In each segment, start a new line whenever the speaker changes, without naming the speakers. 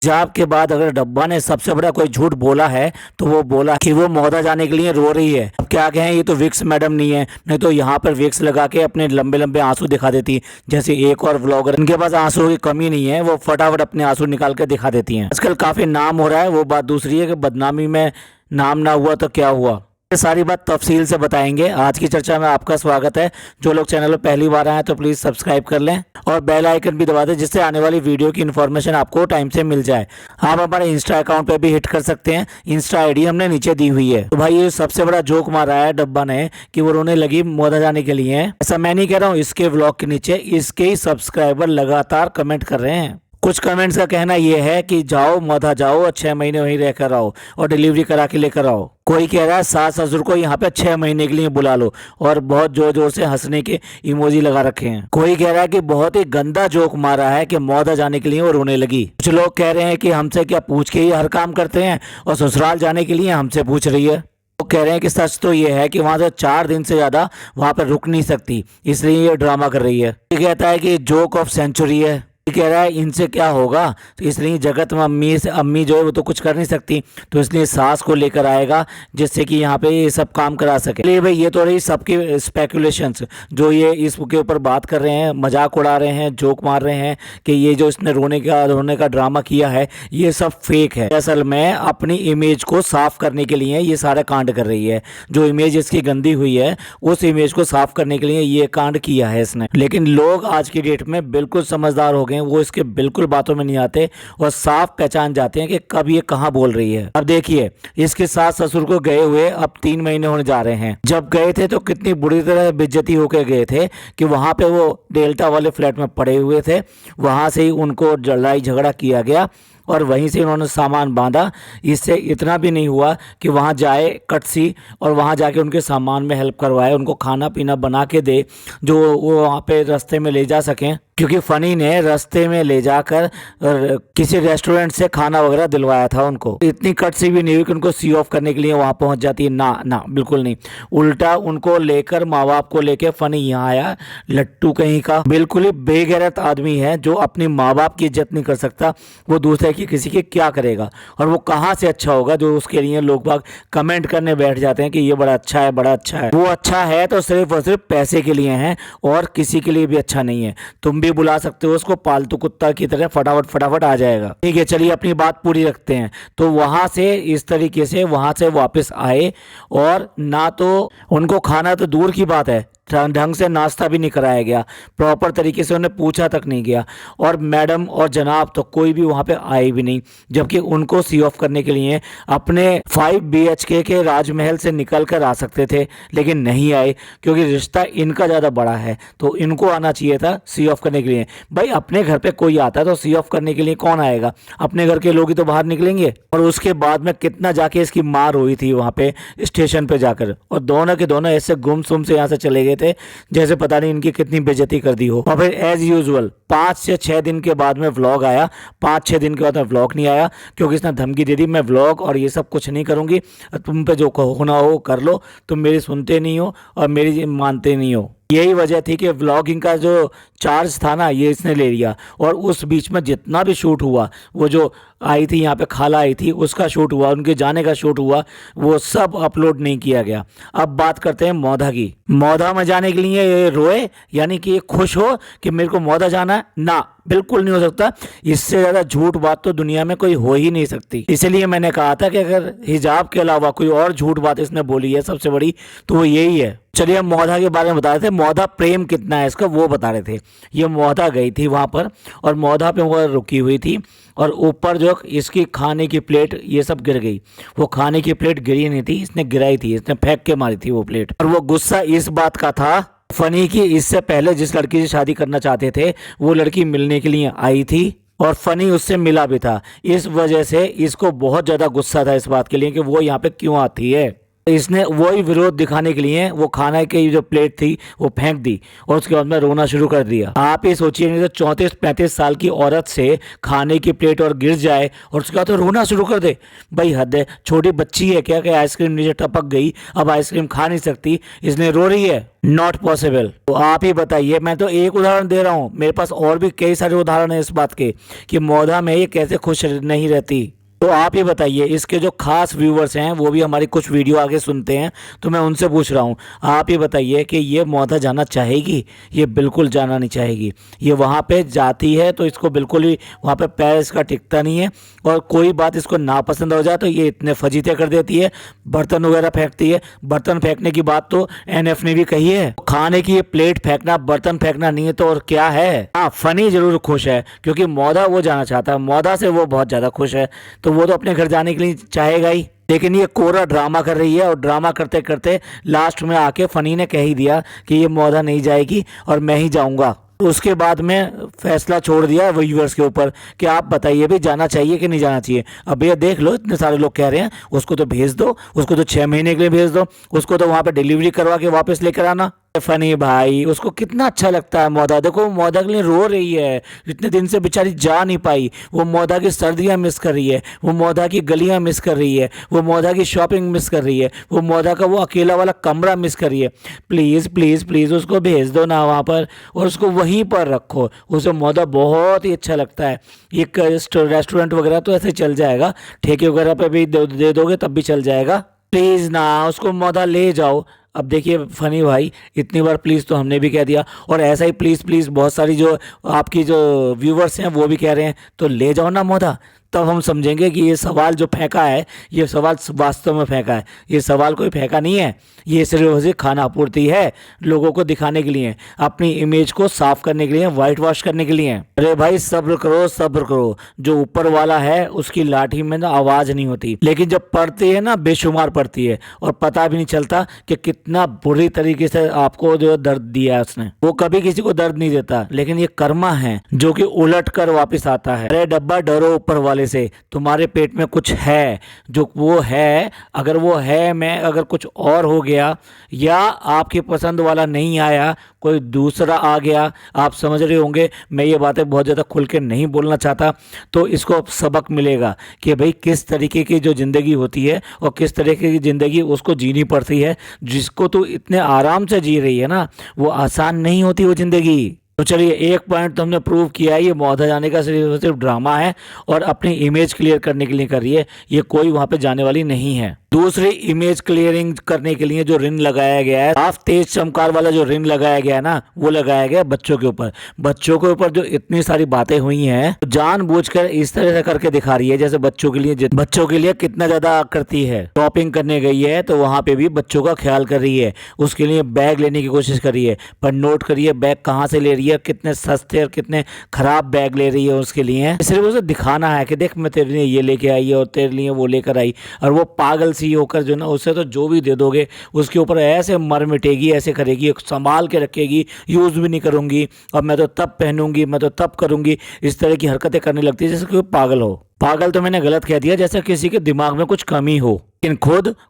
हिजाब के बाद अगर डब्बा ने सबसे बड़ा कोई झूठ बोला है तो वो बोला कि वो मौदा जाने के लिए रो रही है। अब क्या कहें, ये तो विक्स मैडम नहीं है, नहीं तो यहाँ पर विक्स लगा के अपने लंबे लंबे आंसू दिखा देती। जैसे एक और व्लॉगर, इनके पास आंसू की कमी नहीं है, वो फटाफट अपने आंसू निकाल के दिखा देती हैं। आजकल काफी नाम हो रहा है, वो बात दूसरी है कि बदनामी में नाम ना हुआ तो क्या हुआ। ये सारी बात तफसील से बताएंगे। आज की चर्चा में आपका स्वागत है। जो लोग चैनल पर पहली बार आए हैं तो प्लीज़ सब्सक्राइब कर लें और बेल आइकन भी दबा दें, जिससे आने वाली वीडियो की इन्फॉर्मेशन आपको टाइम से मिल जाए। आप हमारे इंस्टा अकाउंट पे भी हिट कर सकते हैं, इंस्टा आईडी हमने नीचे दी हुई है। तो भाई ये सबसे बड़ा जोक मारा है डब्बा ने कि वो रोने लगी मौदा जाने के लिए। ऐसा मैं नहीं कह रहा हूँ, इसके व्लॉग के नीचे इसके ही सब्सक्राइबर लगातार कमेंट कर रहे हैं। कुछ कमेंट्स का कहना यह है कि जाओ मौदा जाओ और 6 महीने वहीं रहकर आओ और डिलीवरी करा के लेकर आओ। कोई कह रहा है सास ससुर को यहाँ पे 6 महीने के लिए बुला लो, और बहुत जोर जोर से हंसने के इमोजी लगा रखे हैं। कोई कह रहा है कि बहुत ही गंदा जोक मारा है कि मौदा जाने के लिए वो रोने लगी। कुछ लोग कह रहे हैं कि हमसे क्या पूछ के ही हर काम करते हैं, और ससुराल जाने के लिए हमसे पूछ रही है। वो कह रहे हैं कि सच तो ये है कि वहां से 4 दिन से ज्यादा वहां पर रुक नहीं सकती, इसलिए ये ड्रामा कर रही है। ये कहता है कि जोक ऑफ सेंचुरी है। कह रहा है इनसे क्या होगा, तो इसलिए जगत में अम्मी जो है वो तो कुछ कर नहीं सकती, तो इसलिए सास को लेकर आएगा जिससे कि यहाँ पे ये सब काम करा सके। ले भाई, ये तो रही सबकी स्पेकुलेशंस जो ये इसके ऊपर बात कर रहे हैं, मजाक उड़ा रहे हैं, जोक मार रहे हैं कि ये जो इसने रोने का ड्रामा किया है ये सब फेक है। असल में अपनी इमेज को साफ करने के लिए ये सारा कांड कर रही है। जो इमेज इसकी गंदी हुई है उस इमेज को साफ करने के लिए ये कांड किया है इसने। लेकिन लोग आज की डेट में बिल्कुल समझदार हो गए, वो इसके बिल्कुल बातों में नहीं आते और साफ पहचान जाते हैं कि कब ये कहाँ बोल रही है। अब देखिए, इसके सास ससुर को गए हुए अब 3 महीने होने जा रहे हैं। जब गए थे तो कितनी बुरी तरह बेइज्जती होकर गए थे कि वहां पे वो डेल्टा वाले फ्लैट में पड़े हुए थे, वहां से ही उनको लड़ाई झगड़ा किया गया और वहीं से उन्होंने सामान बांधा। इससे इतना भी नहीं हुआ कि वहाँ जाए कटसी और वहाँ जाके उनके सामान में हेल्प करवाए, उनको खाना पीना बना के दे जो वो वहाँ पे रास्ते में ले जा सकें, क्योंकि फनी ने रास्ते में ले जाकर किसी रेस्टोरेंट से खाना वगैरह दिलवाया था उनको। इतनी कटसी भी नहीं हुई कि उनको सी ऑफ करने के लिए वहाँ पहुँच जाती है। ना ना, बिल्कुल नहीं। उल्टा उनको लेकर, माँ बाप को लेकर फनी यहाँ आया, लट्टू कहीं का। बिल्कुल ही बेगैरत आदमी है जो अपनी माँ बाप की इज्जत नहीं कर सकता, वो दूसरे की किसी की क्या करेगा। और वो कहाँ से अच्छा होगा जो उसके लिए लोग बाग कमेंट करने बैठ जाते हैं कि ये बड़ा अच्छा है, बड़ा अच्छा है। वो अच्छा है तो सिर्फ और सिर्फ पैसे के लिए है और किसी के लिए भी अच्छा नहीं है। तुम भी बुला सकते हो उसको, पालतू कुत्ता की तरह फटाफट फटाफट आ जाएगा। ठीक है, चलिए अपनी बात पूरी रखते हैं। तो वहां से इस तरीके से वहां से वापस आए और ना तो उनको खाना तो दूर की बात है, ढंग से नाश्ता भी नहीं कराया गया, प्रॉपर तरीके से उन्हें पूछा तक नहीं गया, और मैडम और जनाब तो कोई भी वहाँ पे आए भी नहीं। जबकि उनको सी ऑफ करने के लिए अपने 5 BHK के राजमहल से निकल कर आ सकते थे, लेकिन नहीं आए क्योंकि रिश्ता इनका ज़्यादा बड़ा है, तो इनको आना चाहिए था सी ऑफ करने के लिए। भाई अपने घर पे कोई आता है तो सी ऑफ करने के लिए कौन आएगा, अपने घर के लोग ही तो बाहर निकलेंगे। और उसके बाद में कितना जाके इसकी मार हुई थी वहाँ पे स्टेशन पे जाकर, और दोनों के दोनों ऐसे गुमसुम से यहाँ से चले गए थे जैसे पता नहीं इनकी कितनी बेइज्जती कर दी हो। और फिर एज यूजुअल 5 से 6 दिन के बाद में व्लॉग आया। 5-6 दिन के बाद में व्लॉग नहीं आया क्योंकि इसने धमकी दे दी, मैं व्लॉग और ये सब कुछ नहीं करूंगी, तुम पे जो होना हो कर लो, तुम मेरी सुनते नहीं हो और मेरी मानते नहीं हो। यही वजह थी कि व्लॉगिंग का जो चार्ज था ना ये इसने ले लिया, और उस बीच में जितना भी शूट हुआ, वो जो आई थी यहाँ पे खाला आई थी उसका शूट हुआ, उनके जाने का शूट हुआ, वो सब अपलोड नहीं किया गया। अब बात करते हैं मौधा की। मौधा में जाने के लिए ये रोए, यानी कि ये खुश हो कि मेरे को मौधा जाना है? ना, बिल्कुल नहीं हो सकता। इससे ज़्यादा झूठ बात तो दुनिया में कोई हो ही नहीं सकती। इसलिए मैंने कहा था कि अगर हिजाब के अलावा कोई और झूठ बात इसने बोली है सबसे बड़ी तो वो यही है। चलिए हम मौधा के बारे में बता रहे थे, मौधा प्रेम कितना है इसका वो बता रहे थे। ये मौधा गई थी वहाँ पर और मौधा पे वो रुकी हुई थी, और ऊपर जो इसकी खाने की प्लेट ये सब गिर गई। वो खाने की प्लेट गिरी नहीं थी, इसने गिराई थी, इसने फेंक के मारी थी वो प्लेट। और वो गुस्सा इस बात का था फनी की इससे पहले जिस लड़की से शादी करना चाहते थे वो लड़की मिलने के लिए आई थी और फनी उससे मिला भी था। इस वजह से इसको बहुत ज़्यादा गुस्सा था इस बात के लिए कि वो यहाँ पे क्यों आती है। इसने वही विरोध दिखाने के लिए वो खाना की जो प्लेट थी वो फेंक दी और उसके बाद में रोना शुरू कर दिया। आप ये सोचिए, नहीं तो 34-35 साल की औरत से खाने की प्लेट और गिर जाए और उसके बाद तो रोना शुरू कर दे। भाई हद है, छोटी बच्ची है क्या कि आइसक्रीम नीचे टपक गई, अब आइसक्रीम खा नहीं सकती इसलिए रो रही है? Not possible. तो आप ही बताइए, मैं तो एक उदाहरण दे रहा हूँ, मेरे पास और भी कई सारे उदाहरण है इस बात के कि मोदा में ये कैसे खुश नहीं रहती। तो आप ही बताइए, इसके जो खास व्यूवर्स हैं वो भी हमारी कुछ वीडियो आगे सुनते हैं, तो मैं उनसे पूछ रहा हूँ, आप ही बताइए कि ये मोदा जाना चाहेगी? ये बिल्कुल जाना नहीं चाहेगी। ये वहाँ पे जाती है तो इसको बिल्कुल ही वहाँ पे पैर इसका टिकता नहीं है, और कोई बात इसको नापसंद हो जाए तो ये इतने फजीते कर देती है, बर्तन वगैरह फेंकती है। बर्तन फेंकने की बात तो एनएफ ने भी कही है। खाने की ये प्लेट फेंकना, बर्तन फेंकना नहीं है तो और क्या है? हाँ, फनी जरूर खुश है क्योंकि मोदा वो जाना चाहता है, मोदा से वो बहुत ज़्यादा खुश है, तो वो तो अपने घर जाने के लिए चाहेगा ही। लेकिन ये कोरा ड्रामा कर रही है और ड्रामा करते करते लास्ट में आके फनी ने कह ही दिया कि ये मोदा नहीं जाएगी और मैं ही जाऊंगा। उसके बाद में फैसला छोड़ दिया व्यूअर्स के ऊपर कि आप बताइए भी जाना चाहिए कि नहीं जाना चाहिए। अब भैया देख लो, इतने सारे लोग कह रहे हैं उसको तो भेज दो, उसको तो 6 महीने के लिए भेज दो, उसको तो वहाँ पे डिलीवरी करवा के वापस लेकर आना। फनी भाई, उसको कितना अच्छा लगता है मोदा। देखो मोदा के लिए रो रही है, इतने दिन से बेचारी जा नहीं पाई। वो मोदा की सर्दियाँ मिस कर रही है, वो मोदा की गलियाँ मिस कर रही है, वो मोदा की शॉपिंग मिस कर रही है, वो मोदा का वो अकेला वाला कमरा मिस कर रही है। प्लीज़ प्लीज़ प्लीज़ उसको भेज दो ना वहाँ पर और उसको वहीं पर रखो। उसे मोदा बहुत ही अच्छा लगता है। ये रेस्टोरेंट वगैरह तो ऐसे चल जाएगा, ठेके वगैरह पे भी दे दोगे तब भी चल जाएगा। प्लीज़ ना उसको मोदा ले जाओ। अब देखिए फनी भाई, इतनी बार प्लीज़ तो हमने भी कह दिया, और ऐसा ही प्लीज़ प्लीज़ बहुत सारी जो आपकी जो व्यूवर्स हैं वो भी कह रहे हैं, तो ले जाओ ना मोदा। तब हम समझेंगे कि ये सवाल जो फेंका है, ये सवाल वास्तव में फेंका है। ये सवाल कोई फेंका नहीं है, ये सिर्फ खाना आपूर्ति है, लोगों को दिखाने के लिए, अपनी इमेज को साफ करने के लिए, वाइट वॉश करने के लिए। अरे भाई सब्र करो सब्र करो, जो ऊपर वाला है उसकी लाठी में ना आवाज़ नहीं होती, लेकिन जब पड़ती है ना बेशुमार पड़ती है, और पता भी नहीं चलता कि कितना बुरी तरीके से आपको जो दर्द दिया है उसने। वो कभी किसी को दर्द नहीं देता, लेकिन ये कर्मा है जो कि उलट कर वापिस आता है। अरे डब्बा डरो ऊपर वाले से, तुम्हारे पेट में कुछ है, जो वो है, अगर वो है मैं अगर कुछ और हो गया या आपकी पसंद वाला नहीं आया, कोई दूसरा आ गया, आप समझ रहे होंगे मैं ये बातें बहुत ज़्यादा खुल के नहीं बोलना चाहता, तो इसको अब सबक मिलेगा कि भाई किस तरीके की जो ज़िंदगी होती है और किस तरीके की ज़िंदगी उसको जीनी पड़ती है। जिसको तो इतने आराम से जी रही है ना, वो आसान नहीं होती वो ज़िंदगी। तो चलिए, एक पॉइंट तो हमने प्रूव किया है, ये मोदा जाने का सिर्फ ड्रामा है और अपनी इमेज क्लियर करने के लिए कर रही है, ये कोई वहाँ पे जाने वाली नहीं है। दूसरी इमेज क्लियरिंग करने के लिए जो रिन लगाया गया है, साफ तेज चमकार वाला जो रिन लगाया गया है ना, वो लगाया गया बच्चों के ऊपर। बच्चों के ऊपर जो इतनी सारी बातें हुई हैं, तो जानबूझकर इस तरह से करके दिखा रही है जैसे बच्चों के लिए कितना ज्यादा करती है। शॉपिंग करने गई है तो वहां पे भी बच्चों का ख्याल कर रही है, उसके लिए बैग लेने की कोशिश कर रही है, पर नोट करिए बैग कहाँ से ले रही है, कितने सस्ते और कितने खराब बैग ले रही है उसके लिए। सिर्फ उसे दिखाना है कि देख मैं तेरे लिए ये लेके आई है और तेरे लिए वो लेकर आई, और वो पागल सी होकर जो ना, उससे तो जो भी दे दोगे उसके ऊपर ऐसे मर मिटेगी, ऐसे करेगी, संभाल के रखेगी, यूज़ भी नहीं करूँगी, और मैं तो तब पहनूंगी, मैं तो तब करूँगी, इस तरह की हरकतें करने लगती है जैसे कोई पागल हो। पागल तो मैंने गलत कह दिया, जैसे किसी के दिमाग में कुछ कमी हो। लेकिन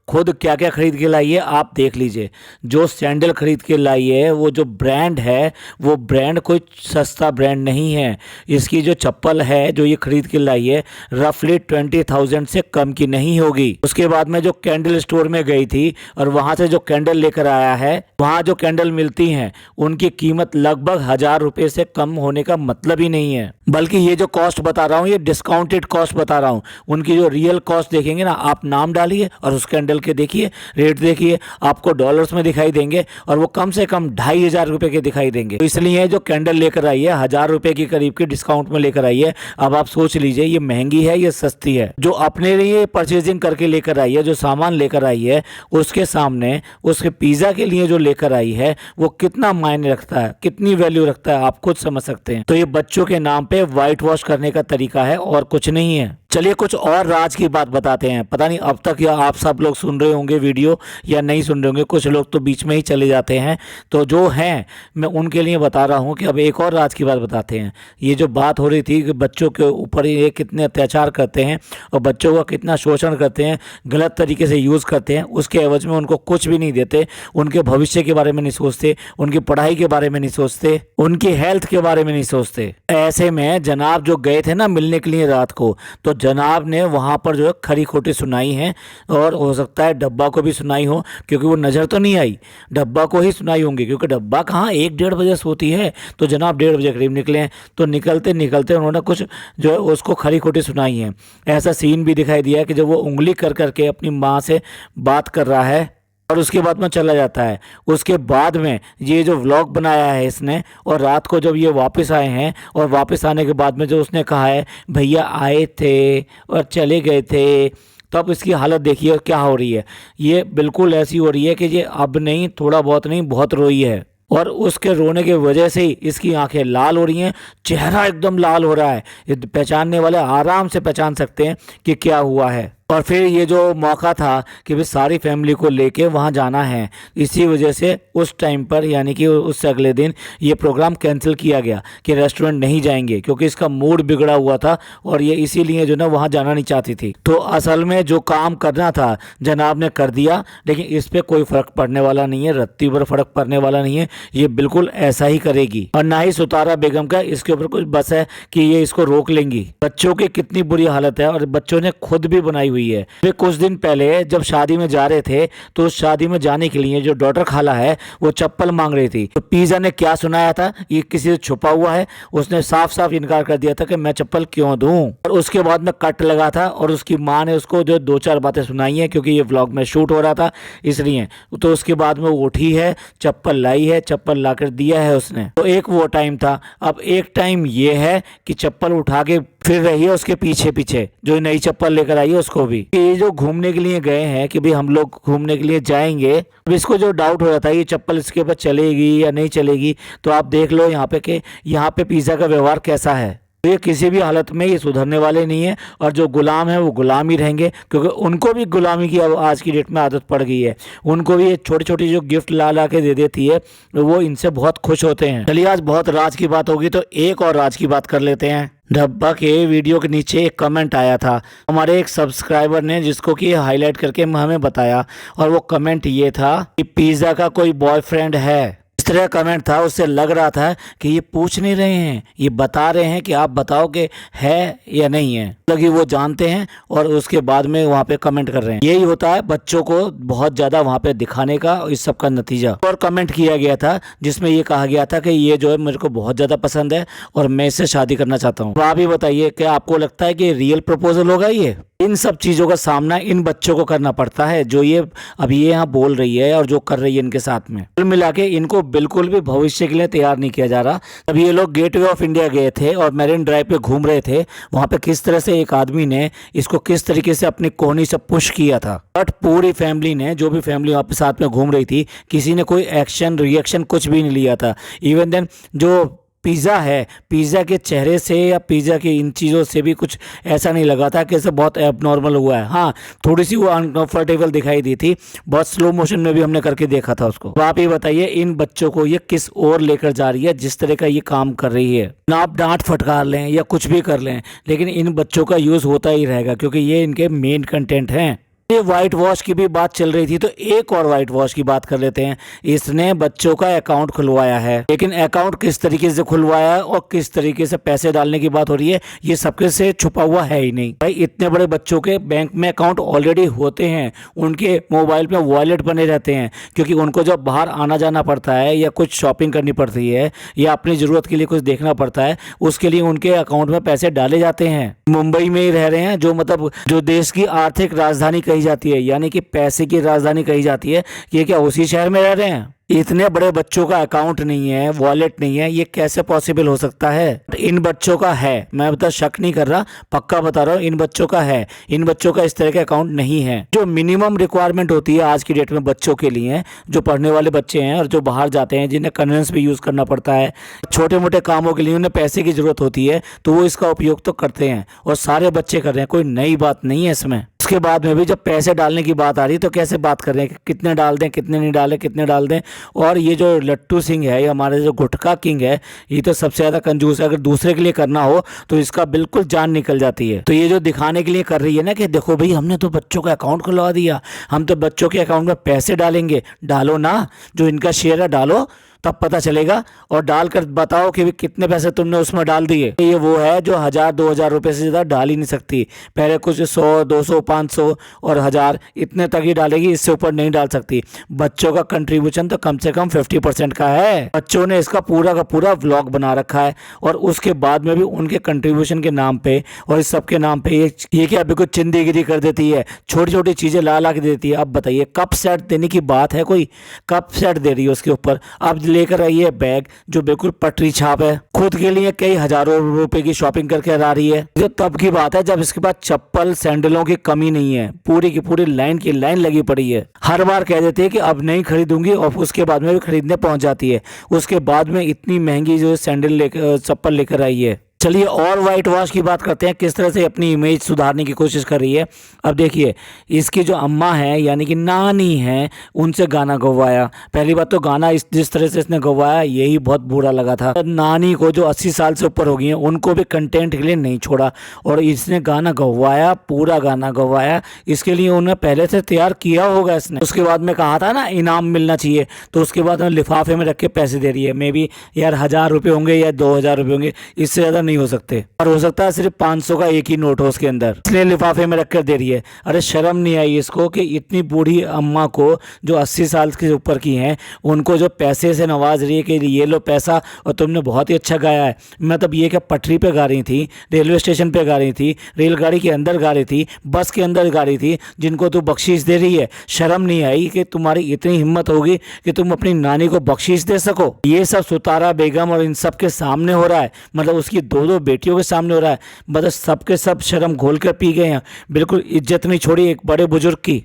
खुद क्या क्या खरीद के लाई है आप देख लीजिए। जो सैंडल खरीद के लाई है, वो जो ब्रांड है, वो ब्रांड कोई सस्ता ब्रांड नहीं है। इसकी जो चप्पल है जो ये खरीद के लाई है, रफली 20,000 से कम की नहीं होगी। उसके बाद में जो कैंडल स्टोर में गई थी और वहां से जो कैंडल लेकर आया है, वहां जो कैंडल मिलती हैं उनकी कीमत लगभग 1,000 रुपये से कम होने का मतलब ही नहीं है। बल्कि ये जो कॉस्ट बता रहा हूँ, ये डिस्काउंटेड कॉस्ट बता रहा हूँ। उनकी जो रियल कॉस्ट देखेंगे ना, आप नाम डालिए और उस कैंडल के देखिए रेट, देखिए आपको डॉलर्स में दिखाई देंगे, और वो कम से कम 2,500 रुपए के दिखाई देंगे। तो इसलिए जो कैंडल लेकर आई है 1,000 रुपए के करीब की डिस्काउंट में लेकर आई है। अब आप सोच लीजिए ये महंगी है या सस्ती है। जो अपने लिए परचेजिंग करके लेकर आई है, जो सामान लेकर आई है, उसके सामने उसके पिज्जा के लिए जो लेकर आई है वो कितना मायने रखता है, कितनी वैल्यू रखता है, आप खुद समझ सकते हैं। तो ये बच्चों के नाम पे व्हाइट वॉश करने का तरीका है और कुछ नहीं है। चलिए कुछ और राज की बात बताते हैं। पता नहीं अब तक या आप सब लोग सुन रहे होंगे वीडियो या नहीं सुन रहे होंगे, कुछ लोग तो बीच में ही चले जाते हैं। तो जो हैं मैं उनके लिए बता रहा हूं कि अब एक और राज की बात बताते हैं। ये जो बात हो रही थी कि बच्चों के ऊपर ये कितने अत्याचार करते हैं और बच्चों का कितना शोषण करते हैं, गलत तरीके से यूज़ करते हैं, उसके एवज में उनको कुछ भी नहीं देते। उनके भविष्य के बारे में नहीं सोचते, उनकी पढ़ाई के बारे में नहीं सोचते, उनकी हेल्थ के बारे में नहीं सोचते। ऐसे में जनाब जो गए थे ना मिलने के लिए रात को, तो जनाब ने वहाँ पर जो है खरी खोटी सुनाई है, और हो सकता है डब्बा को भी सुनाई हो, क्योंकि वो नज़र तो नहीं आई, डब्बा को ही सुनाई होंगी, क्योंकि डब्बा कहाँ 1-1:30 बजे सोती है। तो जनाब 1:30 बजे करीब निकले हैं, तो निकलते निकलते उन्होंने कुछ जो है उसको खरी खोटी सुनाई है। ऐसा सीन भी दिखाई दिया कि जब वो उंगली कर करके अपनी माँ से बात कर रहा है और उसके बाद में चला जाता है। उसके बाद में ये जो व्लॉग बनाया है इसने, और रात को जब ये वापस आए हैं और वापस आने के बाद में जो उसने कहा है भैया आए थे और चले गए थे, तो अब इसकी हालत देखिए क्या हो रही है। ये बिल्कुल ऐसी हो रही है कि ये अब नहीं, थोड़ा बहुत नहीं, बहुत रोई है, और उसके रोने की वजह से ही इसकी आंखें लाल हो रही हैं, चेहरा एकदम लाल हो रहा है। ये पहचानने वाले आराम से पहचान सकते हैं कि क्या हुआ है। और फिर ये जो मौका था कि भाई सारी फैमिली को लेके वहाँ जाना है, इसी वजह से उस टाइम पर यानी कि उससे अगले दिन ये प्रोग्राम कैंसिल किया गया कि रेस्टोरेंट नहीं जाएंगे, क्योंकि इसका मूड बिगड़ा हुआ था और ये इसीलिए जो ना वहाँ जाना नहीं चाहती थी। तो असल में जो काम करना था जनाब ने कर दिया, लेकिन इस पर कोई फ़र्क पड़ने वाला नहीं है, रत्ती भर फ़र्क पड़ने वाला नहीं है। ये बिल्कुल ऐसा ही करेगी, और ना ही सुतारा बेगम का इसके ऊपर कुछ बस है कि ये इसको रोक लेंगी। बच्चों की कितनी बुरी हालत है, और बच्चों ने खुद भी बनाई हुई है। वे कुछ दिन पहले जब शादी में जा रहे थे, तो उस शादी में जाने के लिए जो डॉटर खाला है वो चप्पल मांग रही थी। तो पिज़्ज़ा ने क्या सुनाया था, ये किसी से छुपा हुआ है, उसने साफ साफ इनकार कर दिया था कि मैं चप्पल क्यों दूं। और उसके बाद में कट लगा था, और उसकी माँ ने उसको जो 2-4 बातें सुनाई हैं, क्योंकि ये व्लॉग में शूट हो रहा था इसलिए। तो उसके बाद में वो उठी है, चप्पल लाई है, चप्पल लाकर दिया है उसने। तो एक वो टाइम था। अब एक टाइम ये है कि चप्पल उठा के फिर रही है उसके पीछे पीछे, जो नई चप्पल लेकर आई है उसको भी। ये जो घूमने के लिए गए हैं कि भाई हम लोग घूमने के लिए जाएंगे, अब इसको जो डाउट हो रहा था ये चप्पल इसके ऊपर चलेगी या नहीं चलेगी, तो आप देख लो यहाँ पे कि यहाँ पे पिज़्ज़ा का व्यवहार कैसा है। तो ये किसी भी हालत में ये सुधरने वाले नहीं है, और जो गुलाम है वो गुलाम ही रहेंगे, क्योंकि उनको भी गुलामी की अब आज की डेट में आदत पड़ गई है। उनको भी ये छोटी छोटी जो गिफ्ट ला ला के दे देती है, वो इनसे बहुत खुश होते हैं। चलिए आज बहुत राज की बात होगी, तो एक और राज की बात कर लेते हैं। डब्बा के वीडियो के नीचे एक कमेंट आया था हमारे एक सब्सक्राइबर ने, जिसको कि हाईलाइट करके हमें बताया, और वो कमेंट ये था कि पिज़्ज़ा का कोई बॉयफ्रेंड है। इस तरह कमेंट था, उससे लग रहा था कि ये पूछ नहीं रहे हैं, ये बता रहे हैं कि आप बताओ कि है या नहीं है, लगी वो जानते हैं और उसके बाद में वहाँ पे कमेंट कर रहे हैं। यही होता है बच्चों को बहुत ज़्यादा वहाँ पे दिखाने का, और इस सब का नतीजा। और कमेंट किया गया था जिसमें ये कहा गया था कि ये जो है मेरे को बहुत ज़्यादा पसंद है और मैं इससे शादी करना चाहता हूँ। तो आप ही बताइए कि आपको लगता है कि रियल प्रपोजल होगा ये? इन सब चीज़ों का सामना इन बच्चों को करना पड़ता है, जो ये अब ये यहाँ बोल रही है और जो कर रही है इनके साथ में। कुल मिला के इनको बिल्कुल भी भविष्य के लिए तैयार नहीं किया जा रहा। अब ये लोग गेटवे ऑफ इंडिया गए थे और मैरिन ड्राइव पे घूम रहे थे, वहाँ पे किस तरह से एक आदमी ने इसको किस तरीके से अपनी कोहनी से पुश किया था, बट पूरी फैमिली ने, जो भी फैमिली वहाँ पे साथ में घूम रही थी, किसी ने कोई एक्शन रिएक्शन कुछ भी नहीं लिया था। इवन देन जो पिज़्ज़ा है, पिज़्ज़ा के चेहरे से या पिज़्ज़ा की इन चीज़ों से भी कुछ ऐसा नहीं लगा था कि ऐसा बहुत एबनॉर्मल हुआ है। हाँ, थोड़ी सी वो अनकंफर्टेबल दिखाई दी थी, बहुत स्लो मोशन में भी हमने करके देखा था उसको। तो आप ये बताइए इन बच्चों को ये किस ओर लेकर जा रही है, जिस तरह का ये काम कर रही है। ना आप डांट फटकार लें या कुछ भी कर लें, लेकिन इन बच्चों का यूज़ होता ही रहेगा, क्योंकि ये इनके मेन कंटेंट हैं। ये व्हाइट वॉश की भी बात चल रही थी, तो एक और व्हाइट वॉश की बात कर लेते हैं। इसने बच्चों का अकाउंट खुलवाया है, लेकिन अकाउंट किस तरीके से खुलवाया है और किस तरीके से पैसे डालने की बात हो रही है, ये सबके से छुपा हुआ है ही नहीं। भाई इतने बड़े बच्चों के बैंक में अकाउंट ऑलरेडी होते हैं, उनके मोबाइल पे वॉलेट बने रहते हैं, क्योंकि उनको जब बाहर आना जाना पड़ता है या कुछ शॉपिंग करनी पड़ती है या अपनी ज़रूरत के लिए कुछ देखना पड़ता है, उसके लिए उनके अकाउंट में पैसे डाले जाते हैं। मुंबई में ही रह रहे हैं, जो मतलब जो देश की आर्थिक राजधानी कही कही जाती है, यानी कि पैसे की राजधानी कही जाती है। ये क्या उसी शहर में रह रहे हैं? इतने बड़े बच्चों का अकाउंट नहीं है, वॉलेट नहीं है, ये कैसे पॉसिबल हो सकता है? इन बच्चों का है, मैं बता शक नहीं कर रहा, पक्का बता रहा हूँ, इन बच्चों का है। इन बच्चों का इस तरह का अकाउंट नहीं है। जो मिनिमम रिक्वायरमेंट होती है आज की डेट में बच्चों के लिए, जो पढ़ने वाले बच्चे हैं और जो बाहर जाते हैं, जिन्हें कन्वेंस भी यूज़ करना पड़ता है, छोटे मोटे कामों के लिए उन्हें पैसे की ज़रूरत होती है, तो वो इसका उपयोग तो करते हैं और सारे बच्चे कर रहे हैं, कोई नई बात नहीं है इसमें। उसके बाद में भी जब पैसे डालने की बात आ रही तो कैसे बात कर रहे हैं कि कितने डाल दें, कितने नहीं डालें, कितने डाल दें। और ये जो लट्टू सिंह है, ये हमारे जो गुटखा किंग है, ये तो सबसे ज़्यादा कंजूस है। अगर दूसरे के लिए करना हो तो इसका बिल्कुल जान निकल जाती है। तो ये जो दिखाने के लिए कर रही है ना कि देखो भाई हमने तो बच्चों का अकाउंट खुलवा दिया, हम तो बच्चों के अकाउंट में पैसे डालेंगे। डालो ना, जो इनका शेयर है डालो, तब पता चलेगा। और डालकर बताओ कि कितने पैसे तुमने उसमें डाल दिए। ये वो है जो 1000-2000 रुपये से ज़्यादा डाल ही नहीं सकती। पहले कुछ 100, 200, 500 और 1000 इतने तक ही डालेगी, इससे ऊपर नहीं डाल सकती। बच्चों का कंट्रीब्यूशन तो कम से कम 50% का है। बच्चों ने इसका पूरा का पूरा व्लॉग बना रखा है और उसके बाद में भी उनके कंट्रीब्यूशन के नाम पे और इस सब के नाम पे ये क्या अभी कुछ चिंदीगिरी कर देती है, छोटी छोटी चीज़ें ला ला के देती है। अब बताइए कप सेट देने की बात है, कोई कप सेट दे रही है उसके ऊपर। अब लेकर आई है बैग जो बिल्कुल पटरी छाप है, खुद के लिए कई हजारों रुपए की शॉपिंग करके ला रही है। ये तब की बात है जब इसके पास चप्पल सैंडलों की कमी नहीं है, पूरी की पूरी लाइन की लाइन लगी पड़ी है। हर बार कह देती है कि अब नहीं खरीदूंगी और उसके बाद में भी खरीदने पहुंच जाती है। उसके बाद में इतनी महंगी जो सैंडल लेकर चप्पल लेकर आई है। चलिए और वाइट वॉश की बात करते हैं, किस तरह से अपनी इमेज सुधारने की कोशिश कर रही है। अब देखिए इसकी जो अम्मा है यानी कि नानी है, उनसे गाना गवाया। पहली बात तो गाना जिस तरह से इसने गवाया यही बहुत बुरा लगा था। नानी को जो 80 साल से ऊपर हो गई हैं उनको भी कंटेंट के लिए नहीं छोड़ा और इसने गाना गवाया, पूरा गाना गवाया। इसके लिए उन्हें पहले से तैयार किया होगा इसने। उसके बाद में कहा था ना इनाम मिलना चाहिए, तो उसके बाद लिफाफे में रख के पैसे दे रही है। मे बी यार 1000 रुपये होंगे या 2000 रुपये होंगे, इससे ज़्यादा नहीं हो सकते। और हो सकता है सिर्फ 500 का एक ही नोट हो उसके अंदर, इसलिए लिफाफे में रखकर दे रही है। अरे शर्म नहीं आई इसको कि इतनी बूढ़ी अम्मा को जो 80 साल के ऊपर की हैं उनको जो पैसे से नवाज रही है कि ये लो पैसा और तुमने बहुत ही अच्छा गाया है। मतलब ये क्या पटरी पे गा रही थी, रेलवे स्टेशन पे गा रही थी, रेलगाड़ी के अंदर गा रही थी, बस के अंदर गा रही थी, जिनको तू बख्शीश दे रही है। शर्म नहीं आई कि तुम्हारी इतनी हिम्मत होगी कि तुम अपनी नानी को बख्शीश दे सको। ये सब सुतारा बेगम और इन सब के सामने हो रहा है, मतलब उसकी दो बेटियों के सामने हो रहा है। मतलब सबके सब शर्म घोल कर पी गए हैं, बिल्कुल इज्जत नहीं छोड़ी एक बड़े बुजुर्ग की।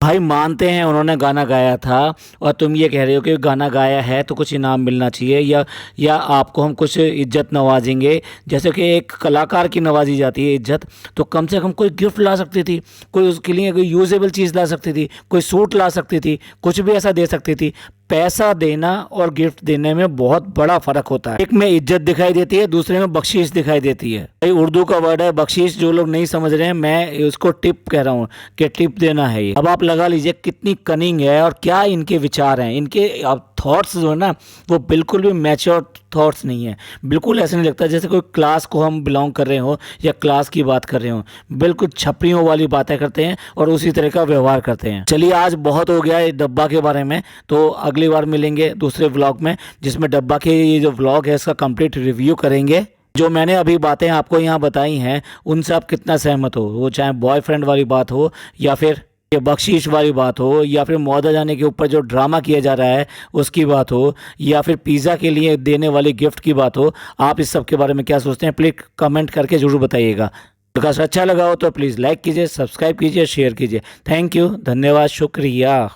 भाई मानते हैं उन्होंने गाना गाया था और तुम ये कह रहे हो कि गाना गाया है तो कुछ इनाम मिलना चाहिए या आपको हम कुछ इज्जत नवाजेंगे। जैसे कि एक कलाकार की नवाजी जाती है इज्जत, तो कम से कम कोई गिफ्ट ला सकती थी, कोई उसके लिए कोई यूजेबल चीज़ ला सकती थी, कोई सूट ला सकती थी, कुछ भी ऐसा दे सकती थी। पैसा देना और गिफ्ट देने में बहुत बड़ा फर्क होता है। एक में इज्जत दिखाई देती है, दूसरे में बख्शीश दिखाई देती है। भाई उर्दू का वर्ड है बख्शीश, जो लोग नहीं समझ रहे हैं मैं उसको टिप कह रहा हूँ कि टिप देना है ये। अब आप लगा लीजिए कितनी कनिंग है और क्या इनके विचार हैं। इनके अब थॉट्स जो है ना वो बिल्कुल भी मैच्योर थॉट्स नहीं है। बिल्कुल ऐसा नहीं लगता जैसे कोई क्लास को हम बिलोंग कर रहे हो या क्लास की बात कर रहे हो। बिल्कुल छपरियों वाली बातें करते हैं और उसी तरह का व्यवहार करते हैं। चलिए आज बहुत हो गया है डब्बा के बारे में, तो अगली बार मिलेंगे दूसरे व्लॉग में जिसमें डब्बा के ये जो व्लॉग है इसका कंप्लीट रिव्यू करेंगे। जो मैंने अभी बातें आपको यहाँ बताई हैं उनसे आप कितना सहमत हो, वो चाहे बॉयफ्रेंड वाली बात हो या फिर ये बख्शीश वाली बात हो या फिर मौदा जाने के ऊपर जो ड्रामा किया जा रहा है उसकी बात हो या फिर पिज़्ज़ा के लिए देने वाली गिफ्ट की बात हो। आप इस सब के बारे में क्या सोचते हैं प्लीज़ कमेंट करके ज़रूर बताइएगा। अगर अच्छा लगा हो तो प्लीज़ लाइक कीजिए, सब्सक्राइब कीजिए, शेयर कीजिए। थैंक यू, धन्यवाद, शुक्रिया।